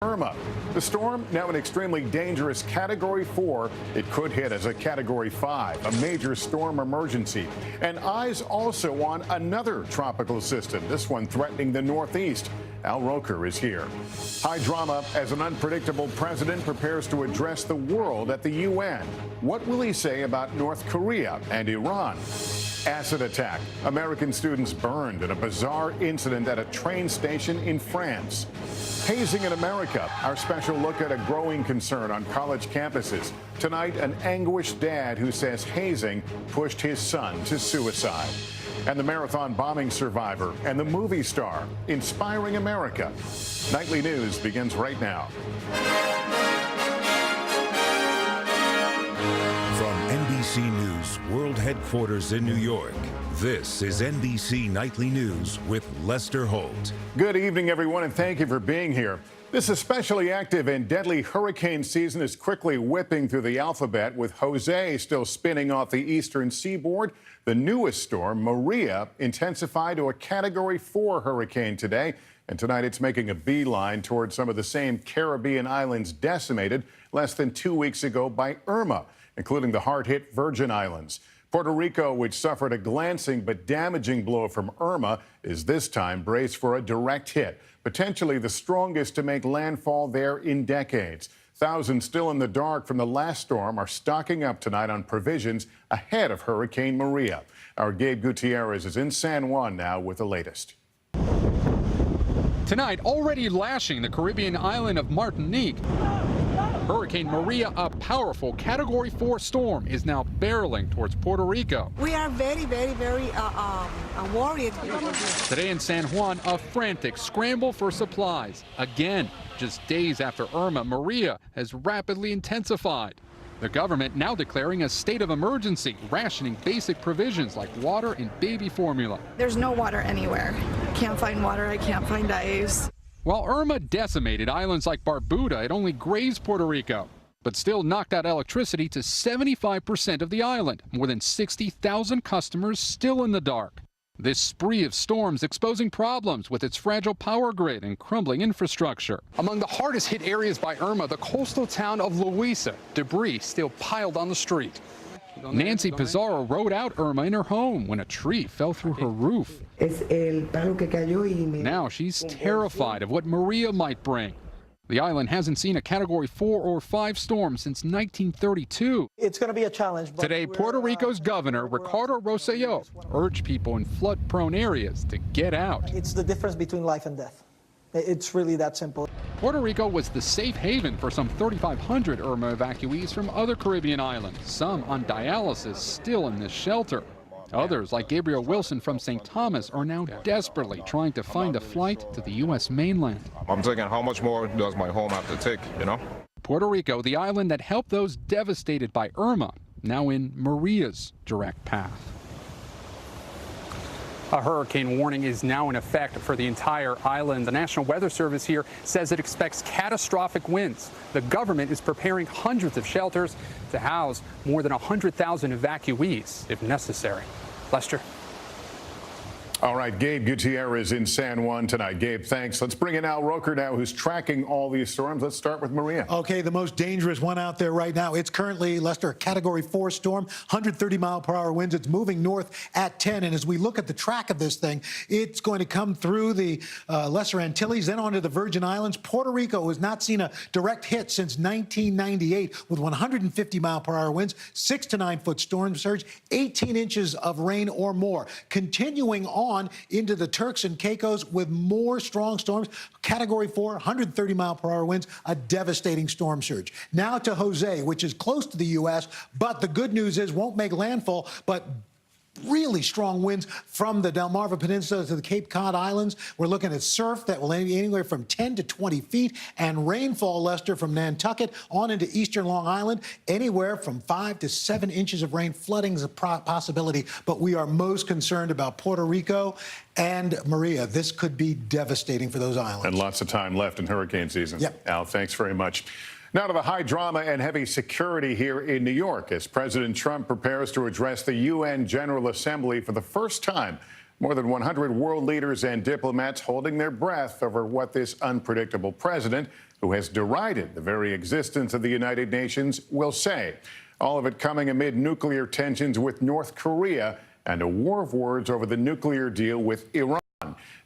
Irma. The storm, now an extremely dangerous Category 4. It could hit as a Category 5, a major storm emergency. And eyes also on another tropical system, this one threatening the Northeast. Al Roker is here. High drama as an unpredictable president prepares to address the world at the UN. What will he say about North Korea and Iran? Acid attack. American students burned in a bizarre incident at a train station in France. Hazing in America. Our special look at a growing concern on college campuses. Tonight, an anguished dad who says hazing pushed his son to suicide. And the marathon bombing survivor and the movie star inspiring America. Nightly News begins right now. From NBC News World Headquarters in New York, this is NBC Nightly News with Lester Holt. Good evening, everyone, and thank you for being here. This especially active and deadly hurricane season is quickly whipping through the alphabet, with Jose still spinning off the eastern seaboard. The newest storm, Maria, intensified to a Category 4 hurricane today. And tonight it's making a beeline toward some of the same Caribbean islands decimated less than 2 weeks ago by Irma, including the hard-hit Virgin Islands. Puerto Rico, which suffered a glancing but damaging blow from Irma, is this time braced for a direct hit, potentially the strongest to make landfall there in decades. Thousands still in the dark from the last storm are stocking up tonight on provisions ahead of Hurricane Maria. Our Gabe Gutierrez is in San Juan now with the latest. Tonight, already lashing the Caribbean island of Martinique, Hurricane Maria, a powerful Category 4 storm, is now barreling towards Puerto Rico. We are very worried. Today in San Juan, a frantic scramble for supplies. Again, just days after Irma, Maria has rapidly intensified. The government now declaring a state of emergency, rationing basic provisions like water and baby formula. There's no water anywhere. Can't find water, I can't find ice. While Irma decimated islands like Barbuda, it only grazed Puerto Rico, but still knocked out electricity to 75% of the island. More than 60,000 customers still in the dark. This spree of storms exposing problems with its fragile power grid and crumbling infrastructure. Among the hardest hit areas by Irma, the coastal town of Loíza. Debris still piled on the street. Nancy Pizarro rode out Irma in her home when a tree fell through her roof. Now she's terrified of what Maria might bring. The island hasn't seen a Category 4 or 5 storm since 1932. It's going to be a challenge. Today, Puerto Rico's governor, Ricardo Rosselló, urged people in flood-prone areas to get out. It's the difference between life and death. It's really that simple. Puerto Rico was the safe haven for some 3,500 Irma evacuees from other Caribbean islands, some on dialysis still in this shelter. Others, like Gabriel Wilson from St. Thomas, are now desperately trying to find a flight to the U.S. mainland. I'm thinking, how much more does my home have to take, you know? Puerto Rico, the island that helped those devastated by Irma, now in Maria's direct path. A hurricane warning is now in effect for the entire island. The National Weather Service here says it expects catastrophic winds. The government is preparing hundreds of shelters to house more than 100,000 evacuees if necessary. Lester. All right, Gabe Gutierrez in San Juan tonight. Gabe, thanks. Let's bring in Al Roker now, who's tracking all these storms. Let's start with Maria. Okay, the most dangerous one out there right now. It's currently, Lester, a Category 4 storm, 130-mile-per-hour winds. It's moving north at 10. And as we look at the track of this thing, it's going to come through the Lesser Antilles, then onto the Virgin Islands. Puerto Rico has not seen a direct hit since 1998 with 150-mile-per-hour winds, 6 to 9 foot storm surge, 18 inches of rain or more. Continuing on into the Turks and Caicos with more strong storms, Category 4, 130-mile-per-hour winds, a devastating storm surge. Now to Jose, which is close to the U.S., but the good news is won't make landfall, but really strong winds from the Delmarva Peninsula to the Cape Cod Islands. We're looking at surf that will be anywhere from 10 to 20 feet and rainfall, Lester, from Nantucket on into eastern Long Island, anywhere from 5 to 7 inches of rain. Flooding is a possibility, but we are most concerned about Puerto Rico and Maria. This could be devastating for those islands. And lots of time left in hurricane season. Yep. Al, thanks very much. Now to the high drama and heavy security here in New York as President Trump prepares to address the UN General Assembly for the first time. More than 100 world leaders and diplomats holding their breath over what this unpredictable president who has derided the very existence of the United Nations, will say. All of it coming amid nuclear tensions with North Korea and a war of words over the nuclear deal with Iran.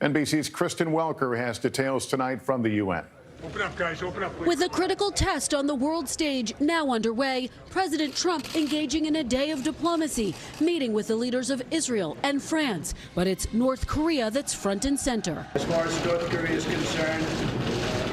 NBC's Kristen Welker has details tonight from the UN. Open up, guys, open up. With a critical test on the world stage now underway, President Trump engaging in a day of diplomacy, meeting with the leaders of Israel and France. But it's North Korea that's front and center. As far as North Korea is concerned,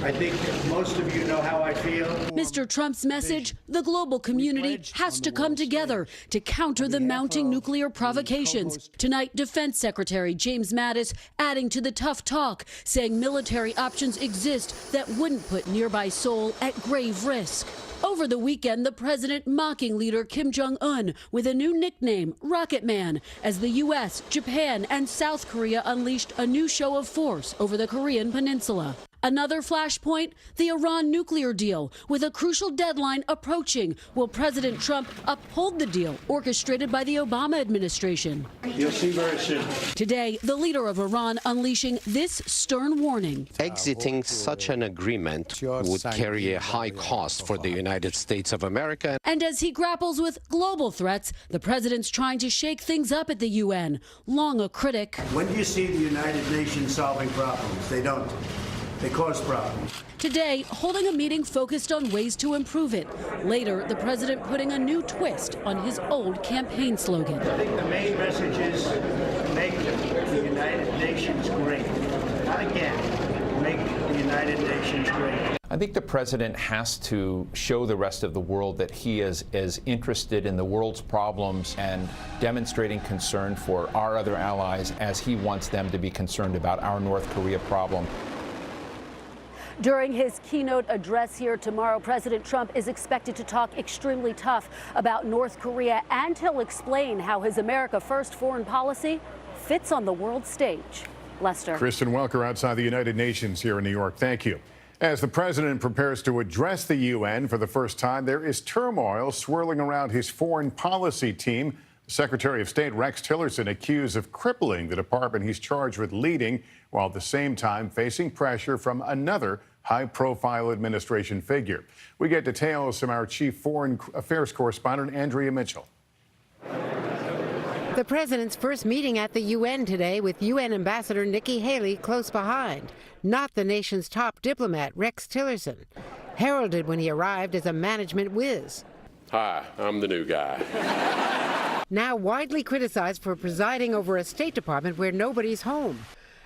I think most of you know how I feel. Mr. Trump's message, the global community has to come together to counter the mounting nuclear provocations. Tonight, Defense Secretary James Mattis adding to the tough talk, saying military options exist that wouldn't put nearby Seoul at grave risk. Over the weekend, the president mocking leader Kim Jong-un with a new nickname, Rocket Man, as the U.S., Japan, and South Korea unleashed a new show of force over the Korean peninsula. Another flashpoint, the Iran nuclear deal, with a crucial deadline approaching. Will President Trump uphold the deal orchestrated by the Obama administration? You'll see very soon. Today, the leader of Iran unleashing this stern warning. Exiting such an agreement would carry a high cost for the United States of America. And as he grapples with global threats, the president's trying to shake things up at the UN. Long a critic. When do you see the United Nations solving problems? They don't. They cause problems. Today, holding a meeting focused on ways to improve it. Later, the president putting a new twist on his old campaign slogan. I think the main message is make the United Nations great. Not again. Make the United Nations great. I think the president has to show the rest of the world that he is as interested in the world's problems and demonstrating concern for our other allies as he wants them to be concerned about our North Korea problem. During his keynote address here tomorrow, President Trump is expected to talk extremely tough about North Korea, and he'll explain how his America First foreign policy fits on the world stage. Lester. Kristen Welker outside the United Nations here in New York. Thank you. As the president prepares to address the UN for the first time, there is turmoil swirling around his foreign policy team. Secretary of State Rex Tillerson accused of crippling the department he's charged with leading, while at the same time facing pressure from another high-profile administration figure. We get details from our chief foreign affairs correspondent, Andrea Mitchell. The president's first meeting at the UN today, with UN Ambassador Nikki Haley close behind. Not the nation's top diplomat, Rex Tillerson, heralded when he arrived as a management whiz. Hi, I'm the new guy. Now widely criticized for presiding over a State Department where nobody's home.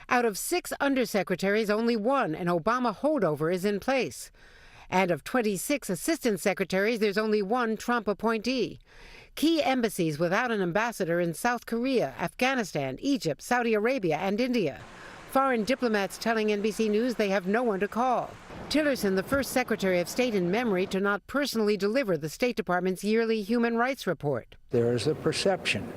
Out of 6 undersecretaries, only 1, an Obama holdover, is in place. And of 26 assistant secretaries, there's only 1 Trump appointee. Key embassies without an ambassador in South Korea, Afghanistan, Egypt, Saudi Arabia, and India. Foreign diplomats telling NBC News they have no one to call. Tillerson, the first Secretary of State in memory to not personally deliver the State Department's yearly human rights report. There is a perception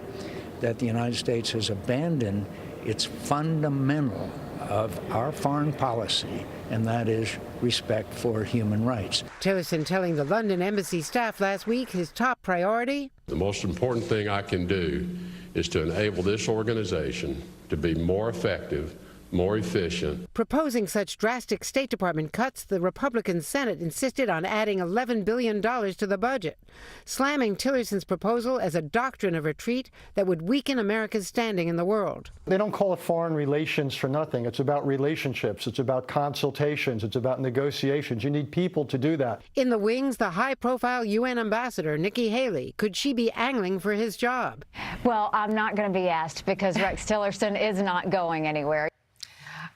that the United States has abandoned its fundamental of our foreign policy, and that is respect for human rights. Tillerson telling the London embassy staff last week his top priority: The most important thing I can do is to enable this organization to be more effective, more efficient. Proposing such drastic State Department cuts, the Republican Senate insisted on adding $11 billion to the budget, slamming Tillerson's proposal as a doctrine of retreat that would weaken America's standing in the world. They don't call it foreign relations for nothing. It's about relationships. It's about consultations. It's about negotiations. You need people to do that. In the wings, the high-profile UN ambassador, Nikki Haley. Could she be angling for his job? Well, I'm not going to be asked because Rex Tillerson is not going anywhere.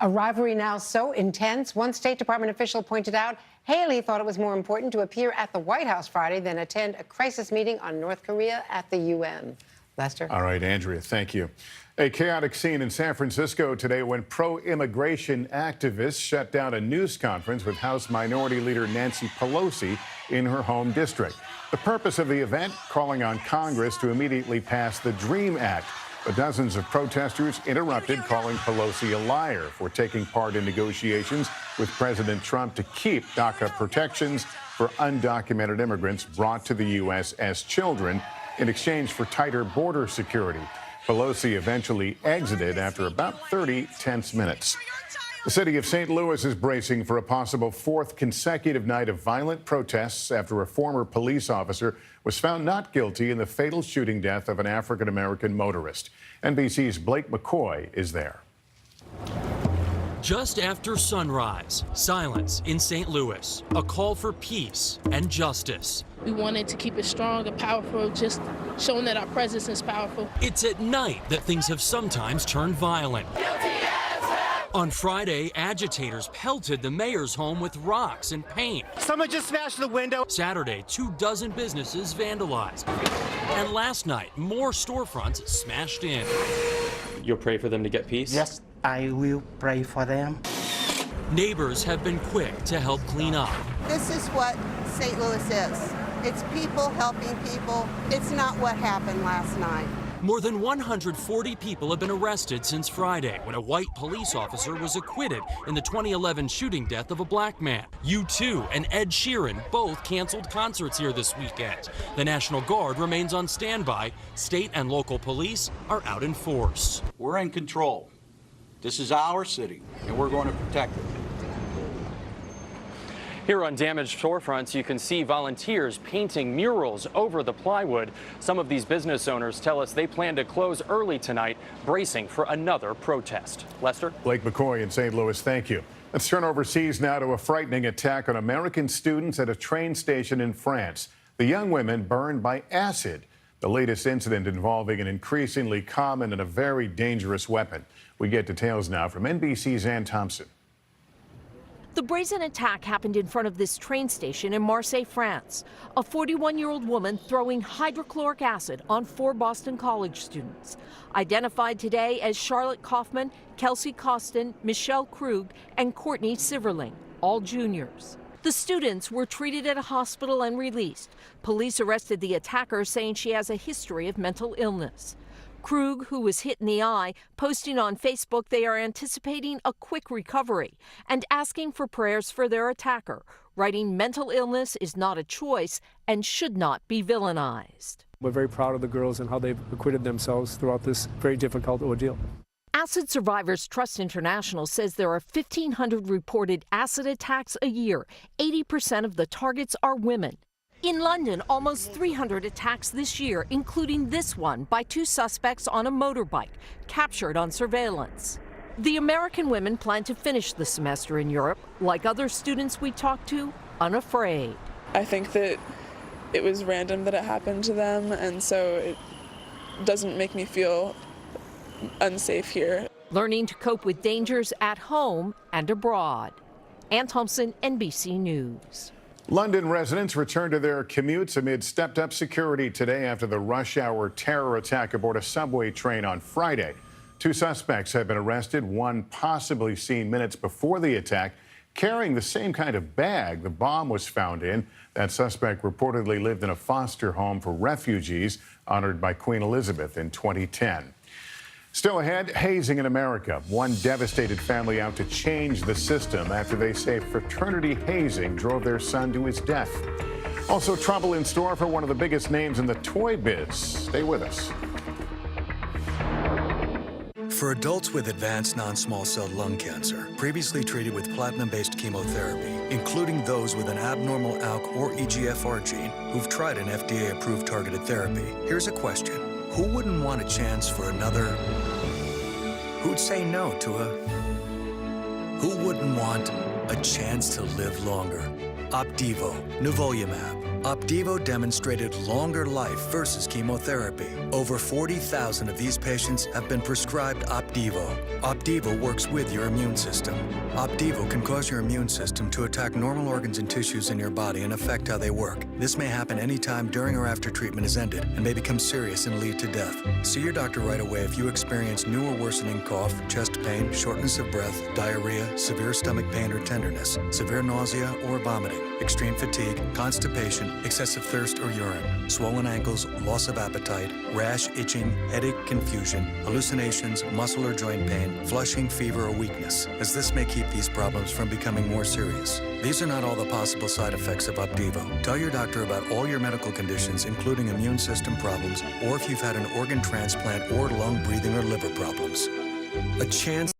A rivalry now so intense, one State Department official pointed out Haley thought it was more important to appear at the White House Friday than attend a crisis meeting on North Korea at the UN. Lester? All right, Andrea, thank you. A chaotic scene in San Francisco today when pro-immigration activists shut down a news conference with House Minority Leader Nancy Pelosi in her home district. The purpose of the event, calling on Congress to immediately pass the DREAM Act. But dozens of protesters interrupted, calling Pelosi a liar for taking part in negotiations with President Trump to keep DACA protections for undocumented immigrants brought to the U.S. as children in exchange for tighter border security. Pelosi eventually exited after about 30 tense minutes. The city of St. Louis is bracing for a possible fourth consecutive night of violent protests after a former police officer was found not guilty in the fatal shooting death of an African-American motorist. NBC's Blake McCoy is there. Just after sunrise, silence in St. Louis, a call for peace and justice. We wanted to keep it strong and powerful, just showing that our presence is powerful. It's at night that things have sometimes turned violent. On Friday, agitators pelted the mayor's home with rocks and paint. Someone just smashed the window. Saturday, 24 businesses vandalized. And last night, more storefronts smashed in. You'll pray for them to get peace? Yes, I will pray for them. Neighbors have been quick to help clean up. This is what St. Louis is. It's people helping people. It's not what happened last night. More than 140 people have been arrested since Friday, when a white police officer was acquitted in the 2011 shooting death of a black man. U2 and Ed Sheeran both canceled concerts here this weekend. The National Guard remains on standby. State and local police are out in force. We're in control. This is our city, and we're going to protect it. Here on damaged storefronts, you can see volunteers painting murals over the plywood. Some of these business owners tell us they plan to close early tonight, bracing for another protest. Lester? Blake McCoy in St. Louis, thank you. Let's turn overseas now to a frightening attack on American students at a train station in France. The young women burned by acid. The latest incident involving an increasingly common and a very dangerous weapon. We get details now from NBC's Ann Thompson. The brazen attack happened in front of this train station in Marseille, France. A 41-year-old woman throwing hydrochloric acid on 4 Boston College students. Identified today as Charlotte Kaufman, Kelsey Costin, Michelle Krug, and Courtney Siverling, all juniors. The students were treated at a hospital and released. Police arrested the attacker, saying she has a history of mental illness. Krug, who was hit in the eye, posting on Facebook they are anticipating a quick recovery and asking for prayers for their attacker, writing mental illness is not a choice and should not be villainized. We're very proud of the girls and how they've acquitted themselves throughout this very difficult ordeal. Acid Survivors Trust International says there are 1,500 reported acid attacks a year. 80% of the targets are women. In London, almost 300 attacks this year, including this one by 2 suspects on a motorbike, captured on surveillance. The American women plan to finish the semester in Europe, like other students we talked to, unafraid. I think that it was random that it happened to them, and so it doesn't make me feel unsafe here. Learning to cope with dangers at home and abroad. Ann Thompson, NBC News. London residents returned to their commutes amid stepped-up security today after the rush-hour terror attack aboard a subway train on Friday. 2 suspects have been arrested, one possibly seen minutes before the attack, carrying the same kind of bag the bomb was found in. That suspect reportedly lived in a foster home for refugees honored by Queen Elizabeth in 2010. Still ahead, hazing in America. One devastated family out to change the system after they say fraternity hazing drove their son to his death. Also, trouble in store for one of the biggest names in the toy biz. Stay with us. For adults with advanced non-small cell lung cancer, previously treated with platinum-based chemotherapy, including those with an abnormal ALK or EGFR gene who've tried an FDA-approved targeted therapy, here's a question. Who wouldn't want a chance for another? Who'd say no to a? Who wouldn't want a chance to live longer? Opdivo, nivolumab. Opdivo demonstrated longer life versus chemotherapy. Over 40,000 of these patients have been prescribed Opdivo. Opdivo works with your immune system. Opdivo can cause your immune system to attack normal organs and tissues in your body and affect how they work. This may happen anytime during or after treatment is ended and may become serious and lead to death. See your doctor right away if you experience new or worsening cough, chest pain, shortness of breath, diarrhea, severe stomach pain or tenderness, severe nausea or vomiting, extreme fatigue, constipation, excessive thirst or urine, swollen ankles, loss of appetite, rash, itching, headache, confusion, hallucinations, muscle or joint pain, flushing, fever, or weakness, as this may keep these problems from becoming more serious. These are not all the possible side effects of Opdivo. Tell your doctor about all your medical conditions, including immune system problems, or if you've had an organ transplant or lung, breathing, or liver problems. A chance